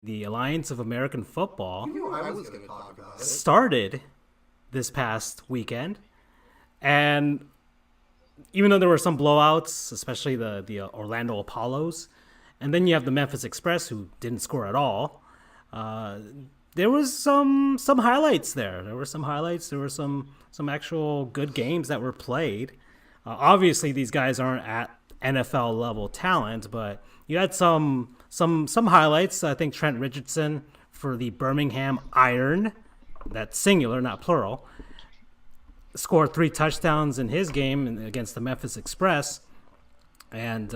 the Alliance of American Football You knew I was going to talk about it. started this past weekend, and even though there were some blowouts, especially the Orlando Apollos, and then you have the Memphis Express who didn't score at all. Uh, there was some highlights there. There were some highlights. There were some actual good games that were played. Obviously, these guys aren't at NFL level talent, but you had some highlights. I think Trent Richardson for the Birmingham Iron, that's singular, not plural, scored 3 touchdowns in his game against the Memphis Express, and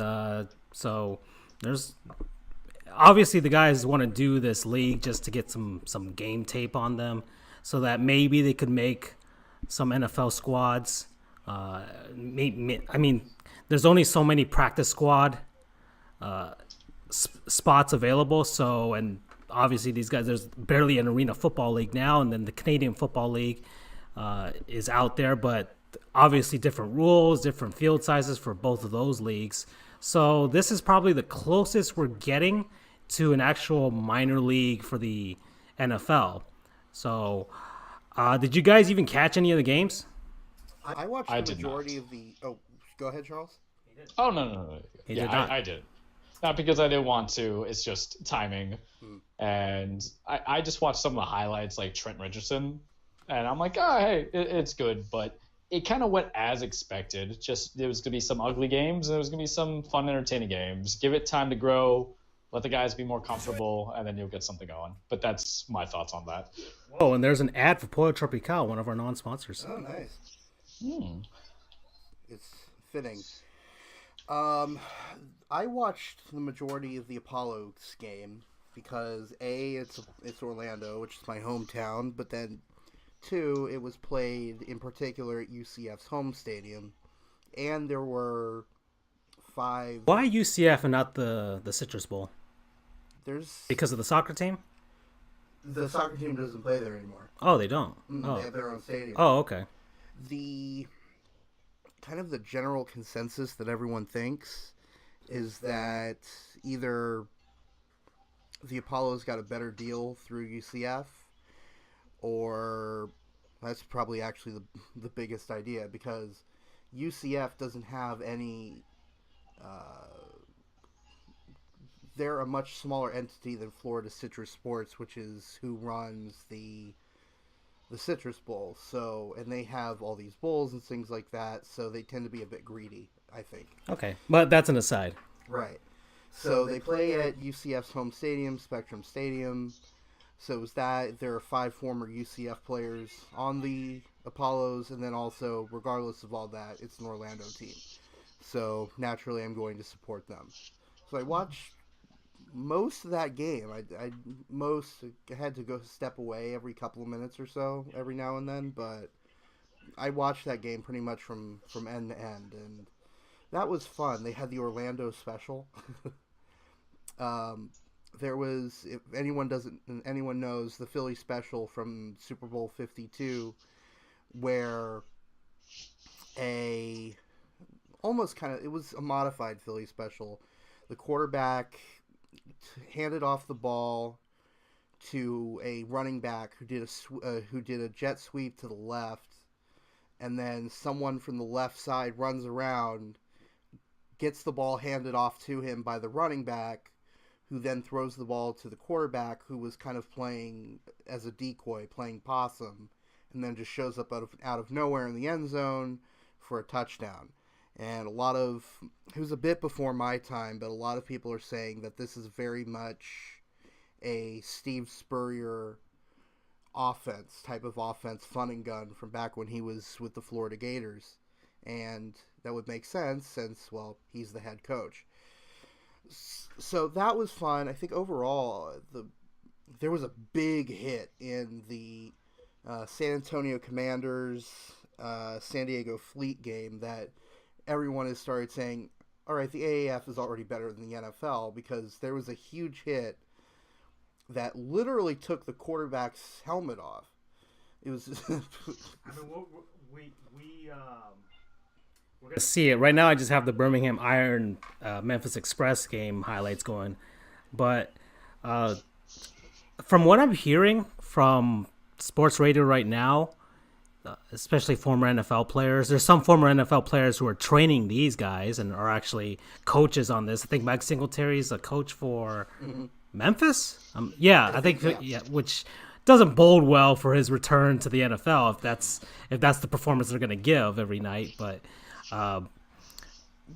so there's obviously the guys want to do this league just to get some game tape on them, so that maybe they could make some NFL squads. I mean, there's only so many practice squad spots available. So, and obviously these guys, there's barely an arena football league now, and then the Canadian Football League is out there, but obviously different rules, different field sizes for both of those leagues. So this is probably the closest we're getting to an actual minor league for the NFL. So, did you guys even catch any of the games? I watched I the did not. majority of the. Oh, go ahead, Charles. Oh no. He Yeah, did not. I did. Not because I didn't want to. It's just timing, and I just watched some of the highlights, like Trent Richardson, and I'm like, oh hey, it's good, but it kind of went as expected. Just there was gonna be some ugly games, and there was gonna be some fun, entertaining games. Give it time to grow. Let the guys be more comfortable, and then you'll get something going. But that's my thoughts on that. Oh, and there's an ad for Pollo Tropical, one of our non-sponsors. Oh, nice. Hmm. It's fitting. Um, I watched the majority of the Apollo's game because A, it's Orlando, which is my hometown, but then two, it was played in particular at UCF's home stadium, and there were five. Why UCF and not the Citrus Bowl? There's Because of the soccer team? the soccer team doesn't play there anymore. Oh, they don't. They have their own stadium. Oh, okay. The kind of the general consensus that everyone thinks is that either the Apollos got a better deal through UCF, or that's probably actually the biggest idea because UCF doesn't have any. They're a much smaller entity than Florida Citrus Sports, which is who runs the Citrus Bowl. So, and they have all these bowls and things like that. So they tend to be a bit greedy, I think. Okay. But that's an aside. Right. So they play at UCF's home stadium, Spectrum Stadium. So it was that. There are 5 former UCF players on the Apollos, and then also, regardless of all that, it's an Orlando team. So naturally, I'm going to support them. So I watched most of that game. I most had to go step away every couple of minutes or so, every now and then, but I watched that game pretty much from end to end, and that was fun. They had the Orlando special. There was, if anyone knows the Philly special from Super Bowl 52, where a almost kind of, it was a modified Philly special. The quarterback handed off the ball to a running back who did a jet sweep to the left, and then someone from the left side runs around, gets the ball handed off to him by the running back, who then throws the ball to the quarterback, who was kind of playing as a decoy, playing possum, and then just shows up out of nowhere in the end zone for a touchdown. And it was a bit before my time, but a lot of people are saying that this is very much a Steve Spurrier type of offense, fun and gun from back when he was with the Florida Gators. And that would make sense since, well, he's the head coach. So that was fun. I think overall, there was a big hit in the San Antonio Commanders, San Diego Fleet game that everyone has started saying, all right, the AAF is already better than the NFL, because there was a huge hit that literally took the quarterback's helmet off. It was. I mean, we're gonna see it right now. I just have the Birmingham Iron Memphis Express game highlights going, but From what I'm hearing from sports radio right now, especially former NFL players, there's some former NFL players who are training these guys and are actually coaches on this. I think Mike Singletary's a coach for Memphis. Yeah, I think yeah, which doesn't bode well for his return to the NFL if that's the performance they're going to give every night. But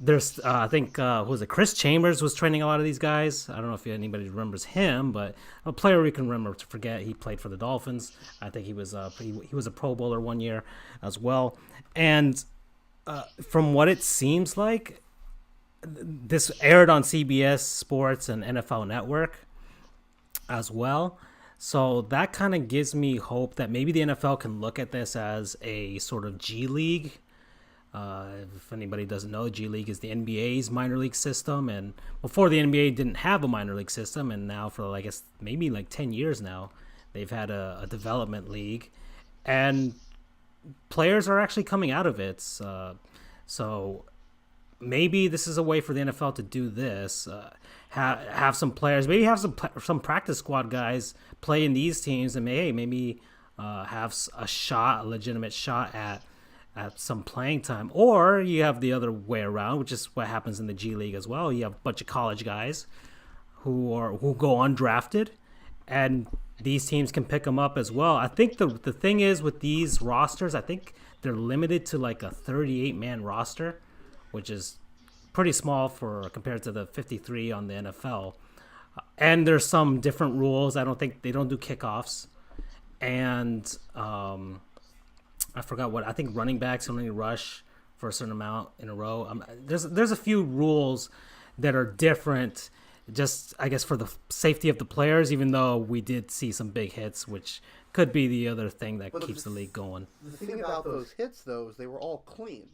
there's I think who was it, Chris Chambers was training a lot of these guys. I don't know if anybody remembers him, but a player we can remember to forget. He played for the Dolphins. I think he was he was a Pro Bowler one year as well. And from what it seems like, this aired on CBS Sports and NFL Network as well. So that kind of gives me hope that maybe the NFL can look at this as a sort of G League. If anybody doesn't know, G League is the NBA's minor league system, and before the NBA didn't have a minor league system, and now for I guess maybe like 10 years now, they've had a development league, and players are actually coming out of it. So maybe this is a way for the NFL to do this. Have some players, maybe have some practice squad guys play in these teams, and maybe have a legitimate shot at some playing time. Or you have the other way around, which is what happens in the G League as well. You have a bunch of college guys who go undrafted, and these teams can pick them up as well. I think the thing is with these rosters, I think they're limited to like a 38-man roster, which is pretty small for compared to the 53 on the NFL. And there's some different rules. I don't think they don't do kickoffs, and I forgot what. I think running backs only rush for a certain amount in a row. There's a few rules that are different, just I guess for the safety of the players. Even though we did see some big hits, which could be the other thing that keeps the league going. The thing about those hits, though, is they were all clean.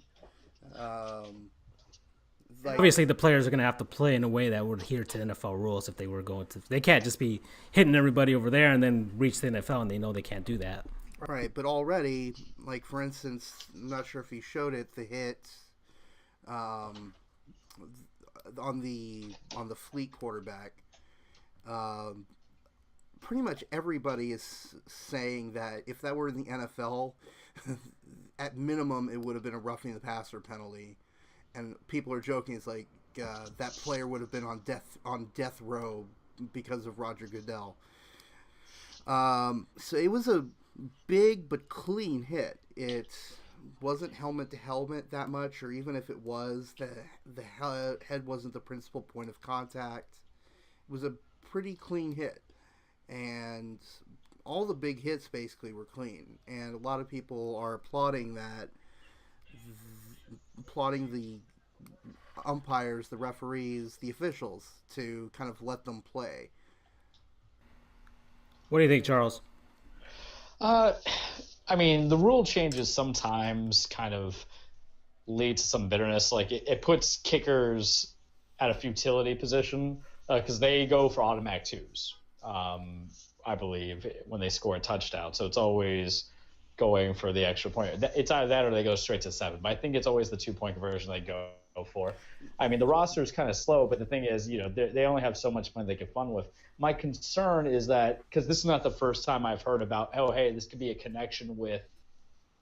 Obviously, the players are going to have to play in a way that would adhere to NFL rules if they were going to. They can't just be hitting everybody over there and then reach the NFL, and they know they can't do that. Right, but already, like for instance, I'm not sure if he showed it, the hit on the Fleet quarterback. Pretty much everybody is saying that if that were in the NFL, at minimum it would have been a roughing the passer penalty, and people are joking. It's like that player would have been on death row because of Roger Goodell. So it was a big but clean hit. It wasn't helmet to helmet that much, or even if it was, the head wasn't the principal point of contact. It was a pretty clean hit, and all the big hits basically were clean, and a lot of people are applauding that, applauding the umpires, the referees, the officials to kind of let them play. What do you think, Charles? I mean, the rule changes sometimes kind of lead to some bitterness. Like it puts kickers at a futility position because they go for automatic twos, I believe, when they score a touchdown. So it's always going for the extra point. It's either that or they go straight to 7. But I think it's always the 2-point conversion they go for. I mean, the roster is kind of slow, but the thing is, they only have so much money they can fund with. My concern is that, because this is not the first time I've heard about, this could be a connection with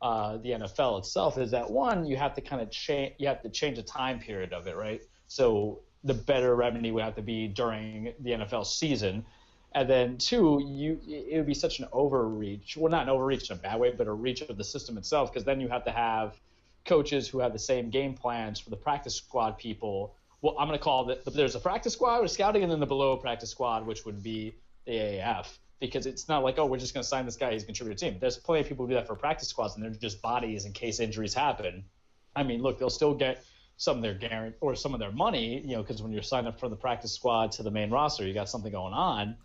the NFL itself, is that one, you have to kind of change the time period of it, right? So the better revenue would have to be during the NFL season. And then two, it would be such an overreach. Well, not an overreach in a bad way, but a reach of the system itself, because then you have to have coaches who have the same game plans for the practice squad people. Well, I'm going to call it, there's a practice squad with scouting, and then the below practice squad, which would be the AAF, because it's not like, we're just going to sign this guy, he's a contributor team. There's plenty of people who do that for practice squads, and they're just bodies in case injuries happen. I mean, look, they'll still get some of their guarantee or some of their money, because when you're signed up for the practice squad to the main roster, you got something going on.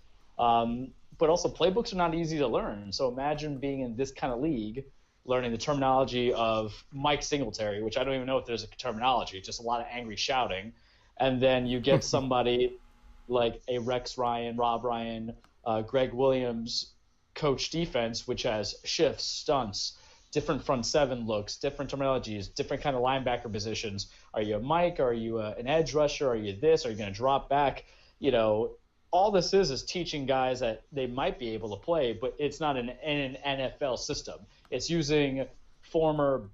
But also playbooks are not easy to learn. So imagine being in this kind of league, learning the terminology of Mike Singletary, which I don't even know if there's a terminology, just a lot of angry shouting. And then you get somebody like a Rex Ryan, Rob Ryan, Greg Williams coach defense, which has shifts, stunts, different front seven looks, different terminologies, different kind of linebacker positions. Are you a Mike? Are you an edge rusher? Are you this? Are you going to drop back? all this is teaching guys that they might be able to play, but it's not in an NFL system. It's using former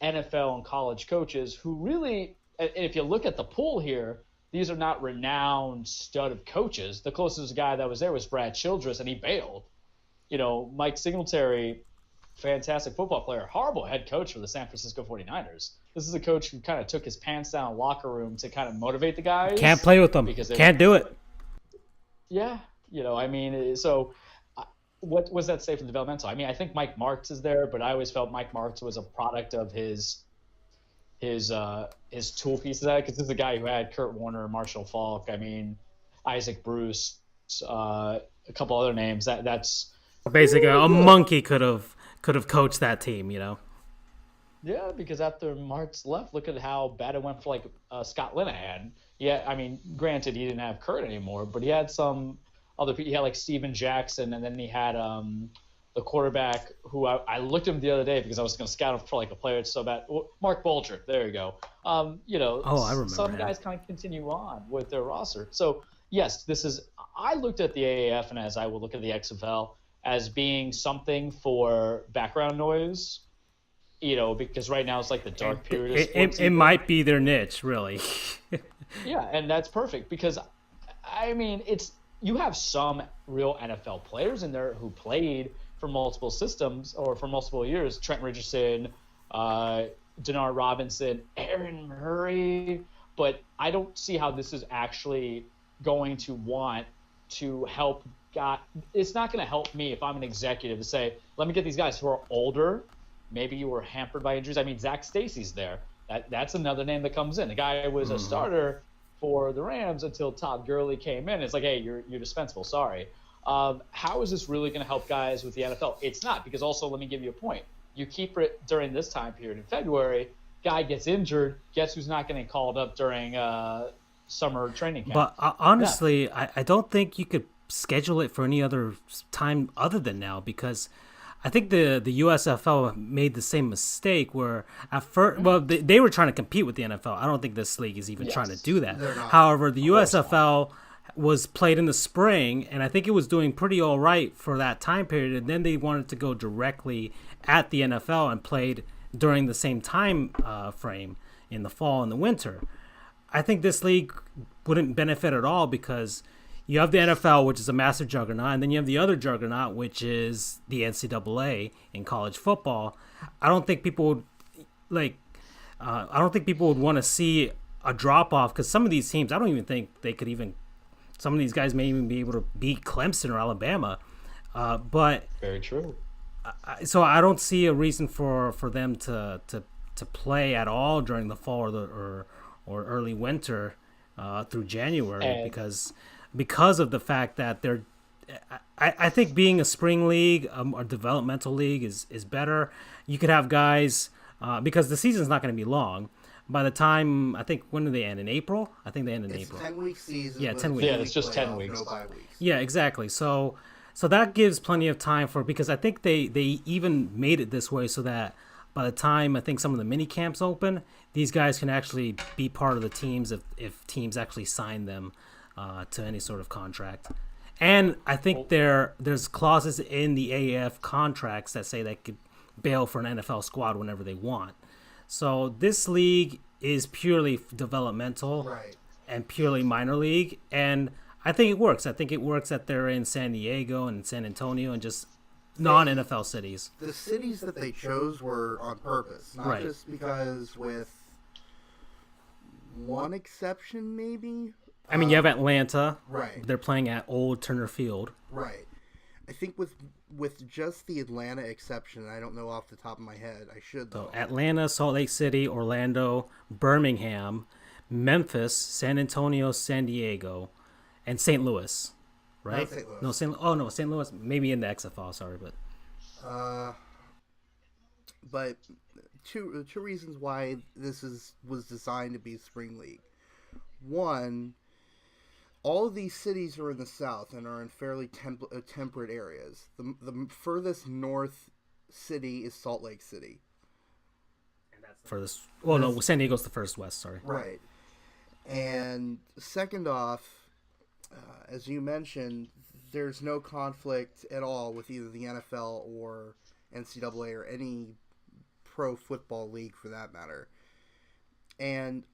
NFL and college coaches who really, and if you look at the pool here, these are not renowned stud of coaches. The closest guy that was there was Brad Childress, and he bailed. Mike Singletary, fantastic football player, horrible head coach for the San Francisco 49ers. This is a coach who kind of took his pants down in the locker room to kind of motivate the guys. Can't play with them. Can't do it. Yeah. So what was that say for developmental? I mean, I think Mike Martz is there, but I always felt Mike Martz was a product of his tool pieces, because this is a guy who had Kurt Warner, Marshall Faulk, Isaac Bruce, a couple other names. That's basically a monkey could have coached that team, Yeah, because after Martz left, look at how bad it went for Scott Linehan. Yeah, granted he didn't have Kurt anymore, but he had some other people. He had Steven Jackson, and then he had the quarterback who I looked at him the other day because I was going to scout him for a player so bad. Mark Baldrick, there you go. I remember some him. guys kind of continue on with their roster. So yes, I looked at the AAF, and as I will look at the XFL, as being something for background noise. Because right now it's the dark period of sports. It might be their niche, really. Yeah, and that's perfect because, you have some real NFL players in there who played for multiple systems or for multiple years. Trent Richardson, Denard Robinson, Aaron Murray. But I don't see how this is actually going to want to help guys. It's not going to help me if I'm an executive to say, let me get these guys who are older. Maybe you were hampered by injuries. Zach Stacy's there. That's another name that comes in. The guy was a starter for the Rams until Todd Gurley came in. It's hey, you're dispensable. Sorry. How is this really going to help guys with the NFL? It's not, because also let me give you a point. You keep it during this time period in February. Guy gets injured. Guess who's not getting called up during summer training camp? But honestly, I don't think you could schedule it for any other time other than now, because I think the USFL made the same mistake where at first, they were trying to compete with the NFL. I don't think this league is even trying to do that. However, the USFL was played in the spring, and I think it was doing pretty all right for that time period. And then they wanted to go directly at the NFL and played during the same time frame in the fall and the winter. I think this league wouldn't benefit at all, because you have the NFL, which is a massive juggernaut, and then you have the other juggernaut, which is the NCAA in college football. I don't think people would want to see a drop off, because some of these teams, I don't even think they could even. Some of these guys may even be able to beat Clemson or Alabama, but very true. So I don't see a reason for them to play at all during the fall or early winter through January, because of the fact that they're. I think being a spring league, a developmental league is better. You could have guys because the season's not going to be long. By the time, I think, when do they end? In April? I think they end in April. It's a 10-week season. Yeah, 10 weeks. Yeah, it's just 10 weeks. No bye weeks. Yeah, exactly. So that gives plenty of time because I think they even made it this way so that by the time I think some of the mini camps open, these guys can actually be part of the teams if teams actually sign them to any sort of contract. And I think there's clauses in the AAF contracts that say they could bail for an NFL squad whenever they want. So this league is purely developmental and purely minor league, and I think it works. I think it works that they're in San Diego and San Antonio and just non-NFL cities. The cities that they chose were on purpose, not just because, with one exception maybe. I mean, you have Atlanta. Right. They're playing at Old Turner Field. Right. I think with just the Atlanta exception, I don't know off the top of my head. I should, though. So Atlanta, Salt Lake City, Orlando, Birmingham, Memphis, San Antonio, San Diego, and St. Louis. Right? Not St. Louis. St. Louis. Maybe in the XFL. Sorry, but. But two reasons why this was designed to be a spring league. One, all of these cities are in the south and are in fairly temperate areas. The furthest north city is Salt Lake City. And that's the furthest. Well, no, San Diego's the first west. Sorry. Right. And second off, As you mentioned, there's no conflict at all with either the NFL or NCAA or any pro football league for that matter. And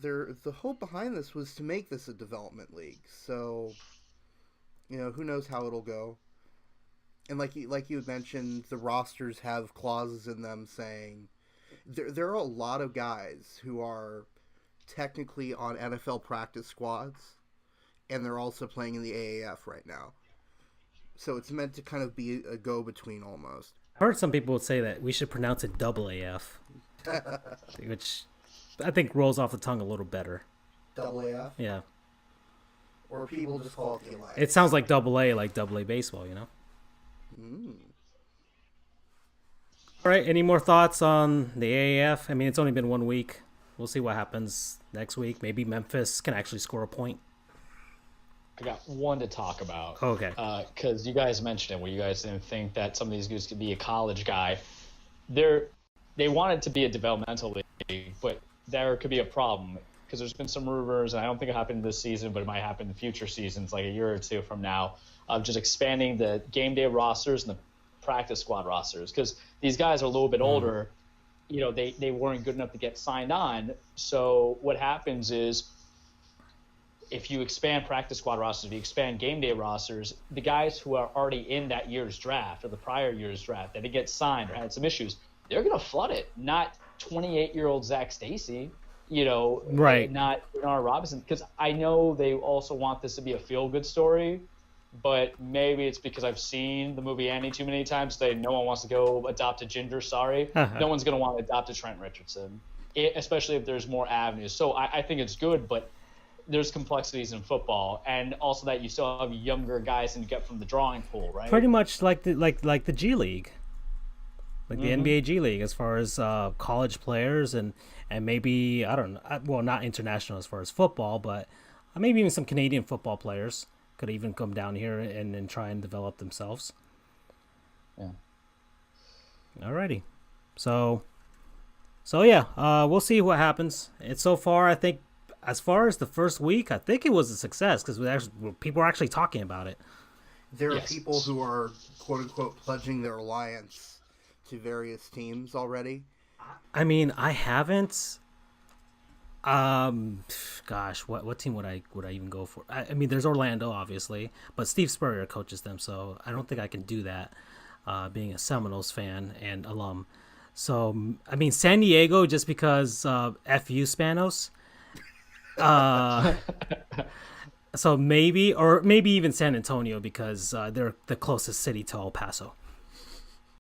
the hope behind this was to make this a development league. So, who knows how it'll go. And like you had mentioned, the rosters have clauses in them saying there are a lot of guys who are technically on NFL practice squads, and they're also playing in the AAF right now. So it's meant to kind of be a go-between almost. I heard some people would say that we should pronounce it double AF, which I think rolls off the tongue a little better. Double AF? Yeah. Or people just call it the Alliance. It sounds like double A baseball, you know? Mm. All right, any more thoughts on the AAF? I mean, it's only been 1 week. We'll see what happens next week. Maybe Memphis can actually score a point. I got one to talk about. Okay. Because you guys mentioned it, where you guys didn't think that some of these guys could be a college guy. They want it to be a developmental league, but there could be a problem because there's been some rumors, and I don't think it happened this season, but it might happen in future seasons, like a year or two from now, of just expanding the game day rosters and the practice squad rosters. Because these guys are a little bit older, they weren't good enough to get signed on. So what happens is, if you expand practice squad rosters, if you expand game day rosters, the guys who are already in that year's draft or the prior year's draft that didn't get signed or had some issues, they're going to flood it. Not 28-year-old Zach Stacy, right? Not Bernard Robinson, because I know they also want this to be a feel-good story, but maybe it's because I've seen the movie Annie too many times that no one wants to go adopt a Ginger. Sorry, no one's going to want to adopt a Trent Richardson, especially if there's more avenues. So I think it's good, but there's complexities in football, and also that you still have younger guys and you get from the drawing pool, right? Pretty much like the G League, like the NBA G League, as far as college players and maybe, I don't know, well, not international as far as football, but maybe even some Canadian football players could even come down here and try and develop themselves. Yeah. Alrighty, so yeah, we'll see what happens. And so far, I think, as far as the first week, I think it was a success because people are actually talking about it. There are people who are, quote-unquote, pledging their alliance to various teams already. I mean, I haven't. Gosh, what team would I even go for? I mean, there's Orlando, obviously, but Steve Spurrier coaches them, so I don't think I can do that, being a Seminoles fan and alum. So, I mean, San Diego, just because F you, Spanos. So maybe even San Antonio, because they're the closest city to El Paso.